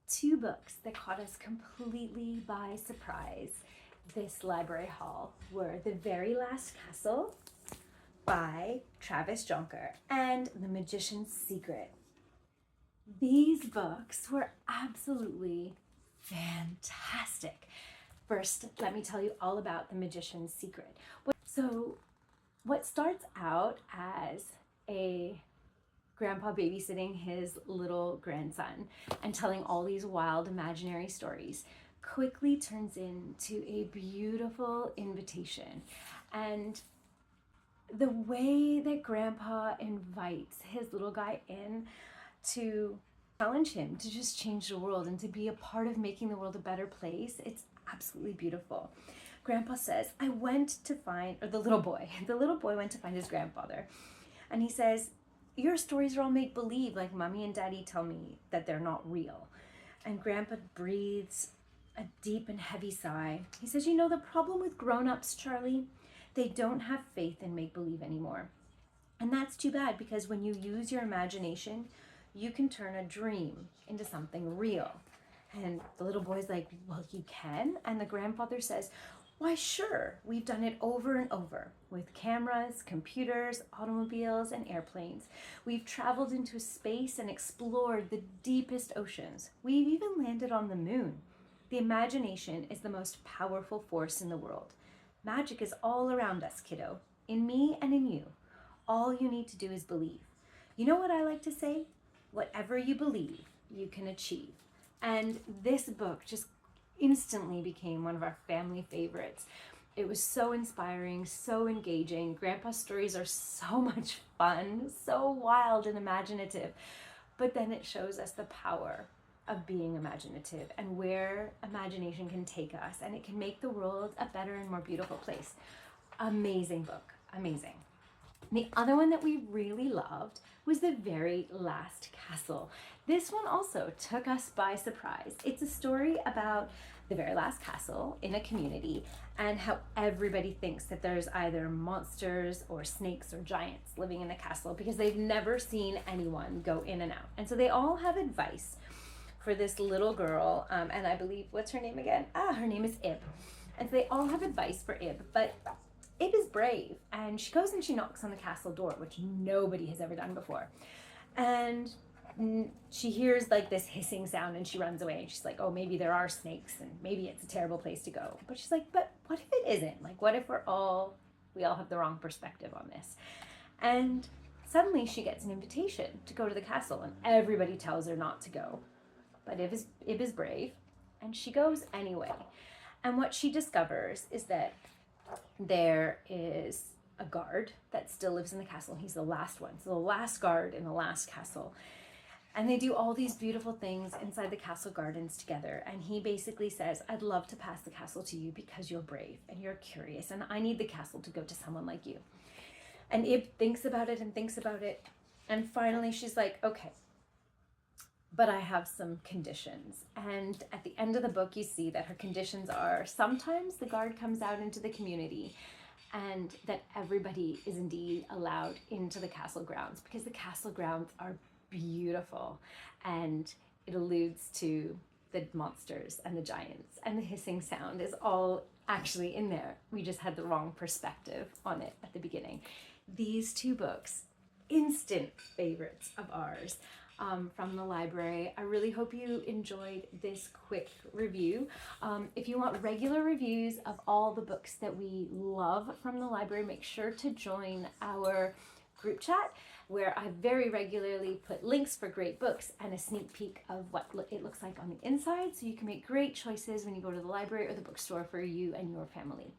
two books that caught us completely by surprise this library haul were The Very Last Castle by Travis Jonker and The Magician's Secret. These books were absolutely fantastic. First, let me tell you all about The Magician's Secret. So, what starts out as a grandpa babysitting his little grandson and telling all these wild imaginary stories quickly turns into a beautiful invitation. And the way that grandpa invites his little guy in to challenge him to just change the world and to be a part of making the world a better place, it's absolutely beautiful. Grandpa says, I went to find, or the little boy went to find his grandfather. And he says, your stories are all make-believe, like mommy and daddy tell me that they're not real. And grandpa breathes a deep and heavy sigh. He says, you know, the problem with grown-ups, Charlie, they don't have faith in make-believe anymore. And that's too bad, because when you use your imagination, you can turn a dream into something real. And the little boy's like, well, you can? And the grandfather says, why, sure, we've done it over and over with cameras, computers, automobiles, and airplanes. We've traveled into space and explored the deepest oceans. We've even landed on the moon. The imagination is the most powerful force in the world. Magic is all around us, kiddo, in me and in you. All you need to do is believe. You know what I like to say? Whatever you believe, you can achieve. And this book just instantly became one of our family favorites. It was so inspiring, so engaging. Grandpa's stories are so much fun, so wild and imaginative. But then it shows us the power of being imaginative and where imagination can take us, and it can make the world a better and more beautiful place. Amazing book, amazing. The other one that we really loved was The Very Last Castle. This one also took us by surprise. It's a story about the very last castle in a community and how everybody thinks that there's either monsters or snakes or giants living in the castle because they've never seen anyone go in and out. And so they all have advice for this little girl, and I believe, what's her name again? Her name is Ib. And so they all have advice for Ib, but Ib is brave, and she goes and she knocks on the castle door, which nobody has ever done before. And she hears like this hissing sound and she runs away, and she's like, oh, maybe there are snakes and maybe it's a terrible place to go. But she's like, but what if it isn't? Like, what if we all have the wrong perspective on this? And suddenly she gets an invitation to go to the castle, and everybody tells her not to go. But Ib is brave, and she goes anyway. And what she discovers is that there is a guard that still lives in the castle. He's the last one, so the last guard in the last castle. And they do all these beautiful things inside the castle gardens together. And he basically says, I'd love to pass the castle to you because you're brave and you're curious, and I need the castle to go to someone like you. And Ib thinks about it and thinks about it. And finally she's like, okay, but I have some conditions. And at the end of the book, you see that her conditions are sometimes the guard comes out into the community, and that everybody is indeed allowed into the castle grounds, because the castle grounds are beautiful, and it alludes to the monsters and the giants, and the hissing sound is all actually in there. We just had the wrong perspective on it at the beginning. These two books, instant favorites of ours. From the library. I really hope you enjoyed this quick review. If you want regular reviews of all the books that we love from the library, make sure to join our group chat, where I very regularly put links for great books and a sneak peek of what it looks like on the inside, so you can make great choices when you go to the library or the bookstore for you and your family.